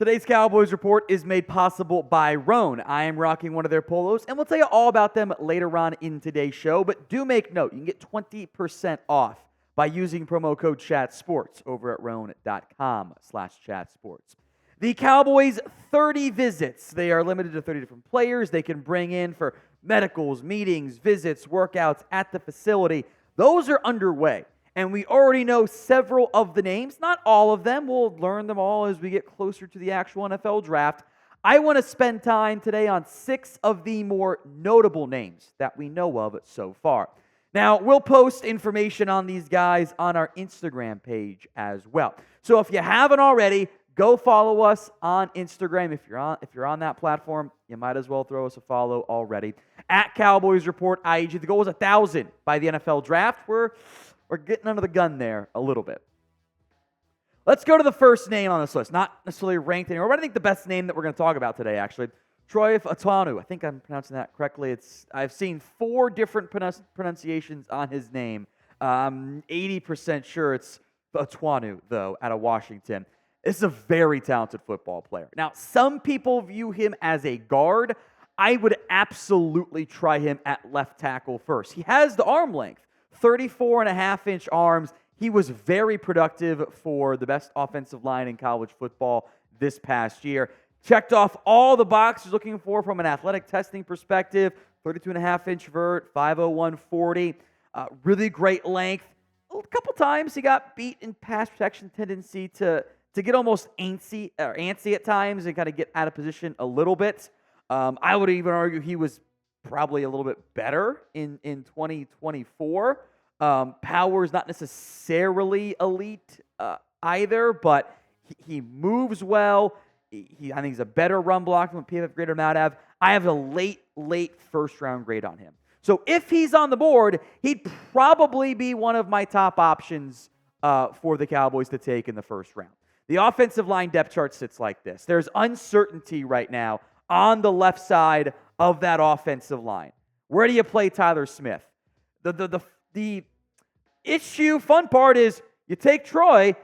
Today's Cowboys report is made possible by Roan. I am rocking one of their polos, and we'll tell you all about them later on in today's show. But do make note, you can get 20% off by using promo code ChatSports over at roan.com/chatsports. The Cowboys' 30 visits. They are limited to 30 different players they can bring in for medicals, meetings, visits, workouts at the facility. Those are underway. And we already know several of the names, not all of them. We'll learn them all as we get closer to the actual NFL draft. I want to spend time today on 6 of the more notable names that we know of so far. Now, we'll post information on these guys on our Instagram page as well. So if you haven't already, go follow us on Instagram. If you're on that platform, you might as well throw us a follow already. At Cowboys Report IEG. The goal is 1,000 by the NFL draft. We're getting under the gun there a little bit. Let's go to the first name on this list. Not necessarily ranked anymore, but I think the best name that we're going to talk about today, actually. Troy Fautanu. I think I'm pronouncing that correctly. I've seen 4 different pronunciations on his name. I'm 80% sure it's Fautanu, though, out of Washington. This is a very talented football player. Now, some people view him as a guard. I would absolutely try him at left tackle first. He has the arm length. 34.5-inch arms. He was very productive for the best offensive line in college football this past year. Checked off all the boxes looking for from an athletic testing perspective. 32.5-inch vert, 5'01", 40. Really great length. A couple times he got beat in pass protection tendency to get almost antsy at times and kind of get out of position a little bit. I would even argue he was probably a little bit better in 2024. Power's not necessarily elite either, but he moves well. I think he's a better run blocker than what PFF grade or not have. I have a late first-round grade on him. So if he's on the board, he'd probably be one of my top options for the Cowboys to take in the first round. The offensive line depth chart sits like this. There's uncertainty right now on the left side of that offensive line. Where do you play Tyler Smith? The fun part is you take Troy,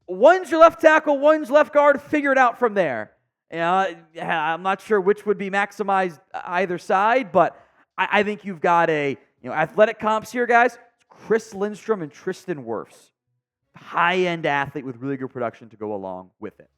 one's your left tackle, one's left guard, figure it out from there. I'm not sure which would be maximized either side, but I think you've got athletic comps here, guys. Chris Lindstrom and Tristan Wirfs. High-end athlete with really good production to go along with it.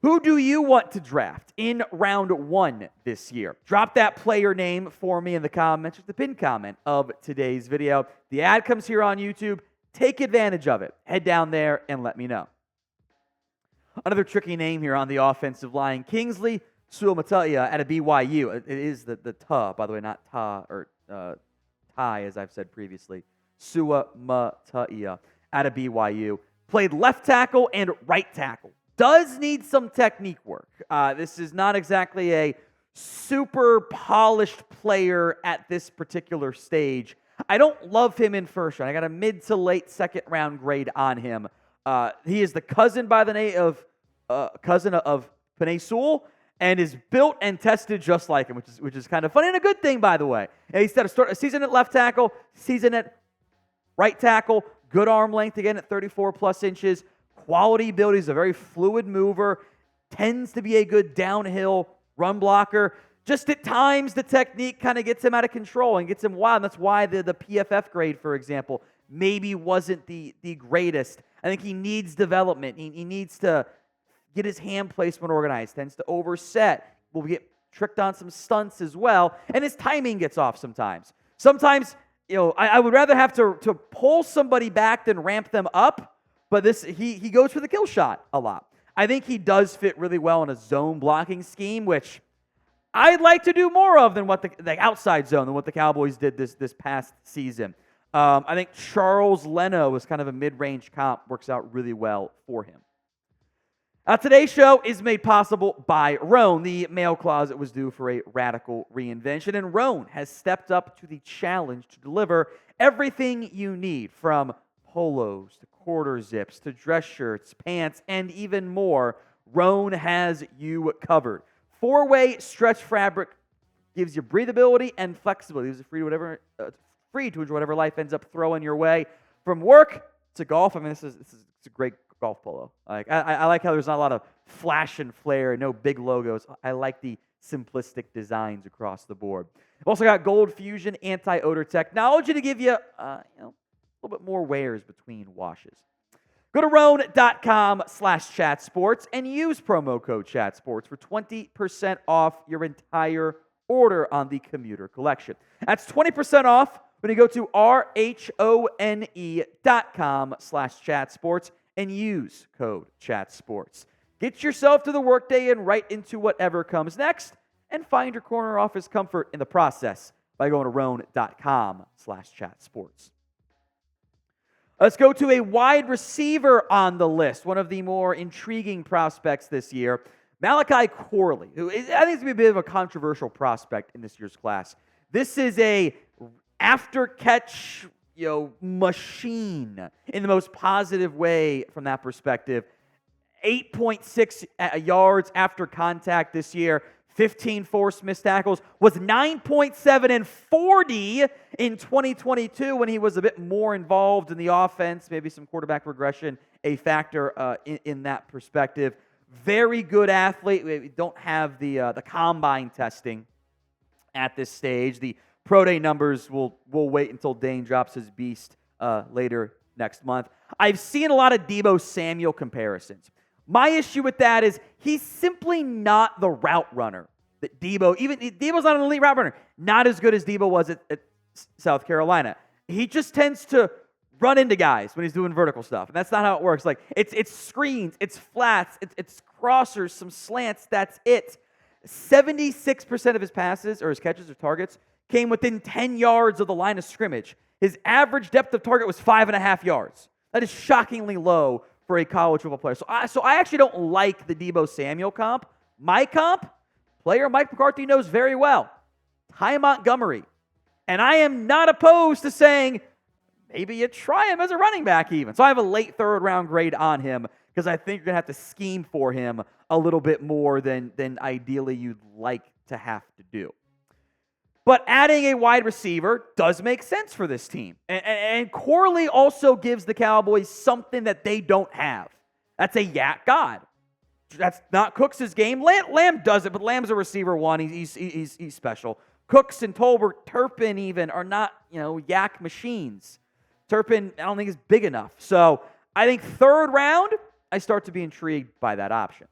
Who do you want to draft in round 1 this year? Drop that player name for me in the comments, just the pinned comment of today's video. The ad comes here on YouTube. Take advantage of it. Head down there and let me know. Another tricky name here on the offensive line, Kingsley Suamataia out of BYU. It is the ta, by the way, not ta or tie, as I've said previously. Suamataia out of BYU. Played left tackle and right tackle. Does need some technique work. This is not exactly a super polished player at this particular stage. I don't love him in first round. I got a mid to late second round grade on him. He is the cousin by the name of Penei Sewell and is built and tested just like him, which is kind of funny and a good thing, by the way. And he's start a season at left tackle, season at right tackle, good arm length again at 34 plus inches. Quality build. He's a very fluid mover. Tends to be a good downhill run blocker. Just at times, the technique kind of gets him out of control and gets him wild. And that's why the PFF grade, for example, maybe wasn't the greatest. I think he needs development. He needs to get his hand placement organized. Tends to overset. Will get tricked on some stunts as well. And his timing gets off sometimes. Sometimes, I would rather have to pull somebody back than ramp them up. But he goes for the kill shot a lot. I think he does fit really well in a zone blocking scheme, which I'd like to do more of than what the outside zone than what the Cowboys did this past season. I think Charles Leno was kind of a mid-range comp, works out really well for him. Today's show is made possible by Roan. The mail closet was due for a radical reinvention, and Roan has stepped up to the challenge to deliver everything you need, from polos to quarter zips to dress shirts, pants, and even more. Roan has you covered. 4-way stretch fabric gives you breathability and flexibility. It's free to enjoy whatever life ends up throwing your way. From work to golf, I mean, it's a great golf polo. Like I like how there's not a lot of flash and flare, no big logos. I like the simplistic designs across the board. We've also got Gold Fusion anti-odor technology to give you, a little bit more wears between washes. Go to Rhone.com/chatsports and use promo code chatsports for 20% off your entire order on the commuter collection. That's 20% off when you go to RHONE.com/chatsports and use code chatsports. Get yourself to the workday and right into whatever comes next, and find your corner office comfort in the process by going to Rhone.com/chatsports. Let's go to a wide receiver on the list, one of the more intriguing prospects this year, Malachi Corley, who I think is going to be a bit of a controversial prospect in this year's class. This is a after-catch, machine in the most positive way from that perspective. 8.6 yards after contact this year, 15 forced missed tackles, was 9.7 and 40 in 2022 when he was a bit more involved in the offense, maybe some quarterback regression, a factor in that perspective. Very good athlete. We don't have the combine testing at this stage. The pro day numbers will wait until Dane drops his beast later next month. I've seen a lot of Deebo Samuel comparisons. My issue with that is he's simply not the route runner that Deebo's not an elite route runner. Not as good as Deebo was at South Carolina. He just tends to run into guys when he's doing vertical stuff. And that's not how it works. Like it's screens, it's flats, it's crossers, some slants, that's it. 76% of his passes or his catches or targets came within 10 yards of the line of scrimmage. His average depth of target was 5.5 yards. That is shockingly low for a college football player. So I actually don't like the Deebo Samuel comp. My comp, player Mike McCarthy knows very well, Ty Montgomery. And I am not opposed to saying maybe you try him as a running back even. So I have a late third round grade on him because I think you're going to have to scheme for him a little bit more than ideally you'd like to have to do. But adding a wide receiver does make sense for this team. And Corley also gives the Cowboys something that they don't have. That's a yak god. That's not Cooks' game. Lamb does it, but Lamb's a receiver one. He's special. Cooks and Tolbert, Turpin even, are not, yak machines. Turpin, I don't think is big enough. So I think third round, I start to be intrigued by that option.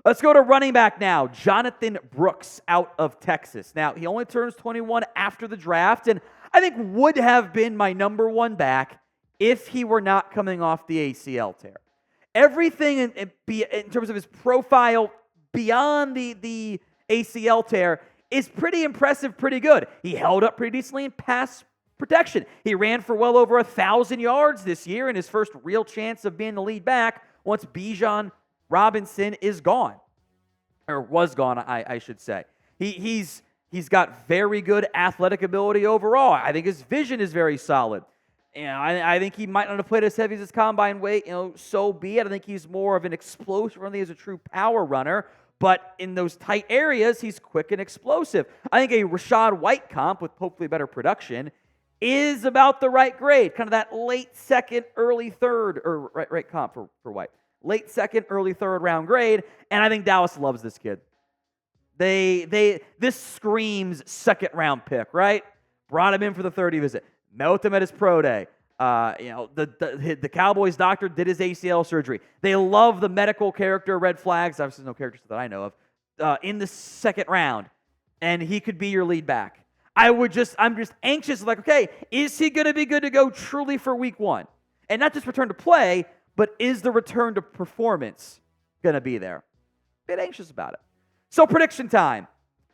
Let's go to running back now. Jonathon Brooks out of Texas. Now, he only turns 21 after the draft, and I think would have been my number one back if he were not coming off the ACL tear. Everything in terms of his profile beyond the ACL tear is pretty impressive, pretty good. He held up pretty decently in pass protection. He ran for well over 1,000 yards this year in his first real chance of being the lead back once Bijan Robinson is gone, or was gone, I should say. He's got very good athletic ability overall. I think his vision is very solid. I think he might not have played as heavy as his combine weight, so be it. I think he's more of an explosive, I think he's a true power runner, but in those tight areas, he's quick and explosive. I think a Rachaad White comp with hopefully better production is about the right grade, kind of that late second, early third, or right comp for White. Late second, early third round grade, and I think Dallas loves this kid. This screams second round pick, right? Brought him in for the 30 visit. Met with him at his pro day. The Cowboys doctor did his ACL surgery. They love the medical character red flags. Obviously, no characters that I know of in the second round, and he could be your lead back. I'm just anxious. Like, okay, is he going to be good to go truly for week one, and not just return to play, but is the return to performance going to be there? A bit anxious about it. So prediction time.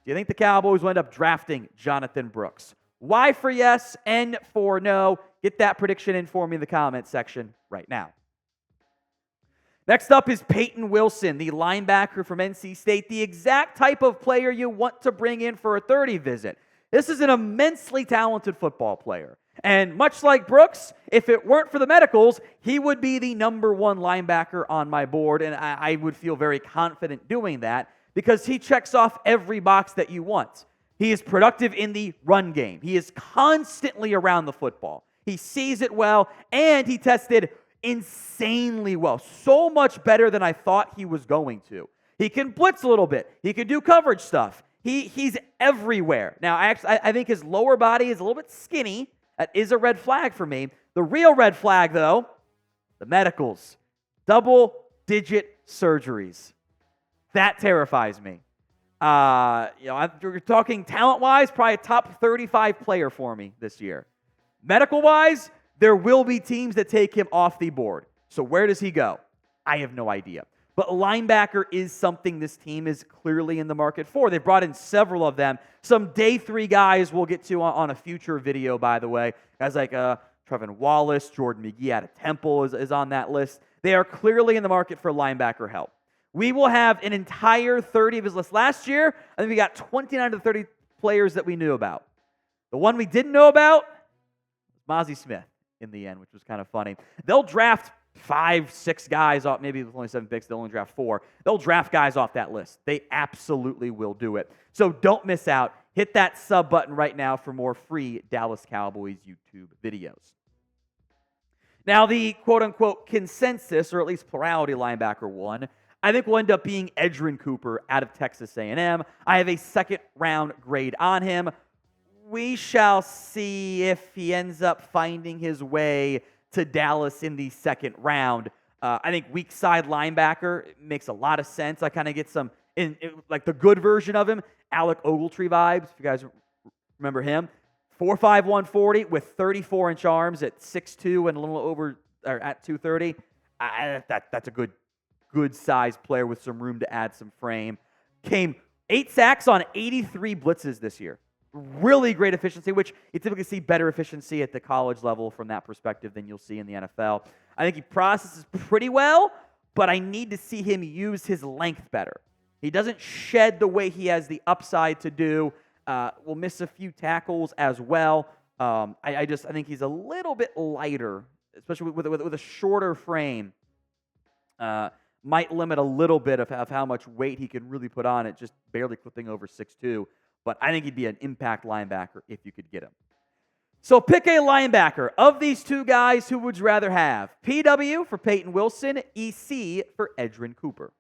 Do you think the Cowboys will end up drafting Jonathon Brooks? Y for yes, N for no. Get that prediction in for me in the comment section right now. Next up is Payton Wilson, the linebacker from NC State, the exact type of player you want to bring in for a 30 visit. This is an immensely talented football player. And much like Brooks, if it weren't for the medicals, he would be the number one linebacker on my board, and I would feel very confident doing that because he checks off every box that you want. He is productive in the run game. He is constantly around the football. He sees it well, and he tested insanely well. So much better than I thought he was going to. He can blitz a little bit. He can do coverage stuff. He's everywhere. Now, I think his lower body is a little bit skinny. That is a red flag for me. The real red flag, though, the medicals. Double-digit surgeries. That terrifies me. We're talking talent-wise, probably a top 35 player for me this year. Medical-wise, there will be teams that take him off the board. So where does he go? I have no idea. But linebacker is something this team is clearly in the market for. They brought in several of them. Some day 3 guys we'll get to on a future video, by the way. Guys like Trevin Wallace, Jordan McGee out of Temple is on that list. They are clearly in the market for linebacker help. We will have an entire 30 of his list. Last year, I think we got 29 to 30 players that we knew about. The one we didn't know about was Mazi Smith in the end, which was kind of funny. They'll draft 5, 6 guys off. Maybe with only 7 picks, they'll only draft 4. They'll draft guys off that list. They absolutely will do it. So don't miss out. Hit that sub button right now for more free Dallas Cowboys YouTube videos. Now, the quote-unquote consensus, or at least plurality linebacker one, I think will end up being Edan Cooper out of Texas A&M. I have a second-round grade on him. We shall see if he ends up finding his way to Dallas in the second round. I think weak side linebacker makes a lot of sense. I kind of get some, like the good version of him, Alec Ogletree vibes, if you guys remember him. 4'5", 140 with 34-inch arms at 6'2" and a little over, or at 230. That's a good size player with some room to add some frame. Came 8 sacks on 83 blitzes this year. Really great efficiency, which you typically see better efficiency at the college level from that perspective than you'll see in the NFL. I think he processes pretty well, but I need to see him use his length better. He doesn't shed the way he has the upside to do. Will miss a few tackles as well. I think he's a little bit lighter, especially with a shorter frame. Might limit a little bit of how much weight he can really put on it, just barely clipping over 6'2". But I think he'd be an impact linebacker if you could get him. So pick a linebacker. Of these two guys, who would you rather have? PW for Payton Wilson, EC for Edgerrin Cooper.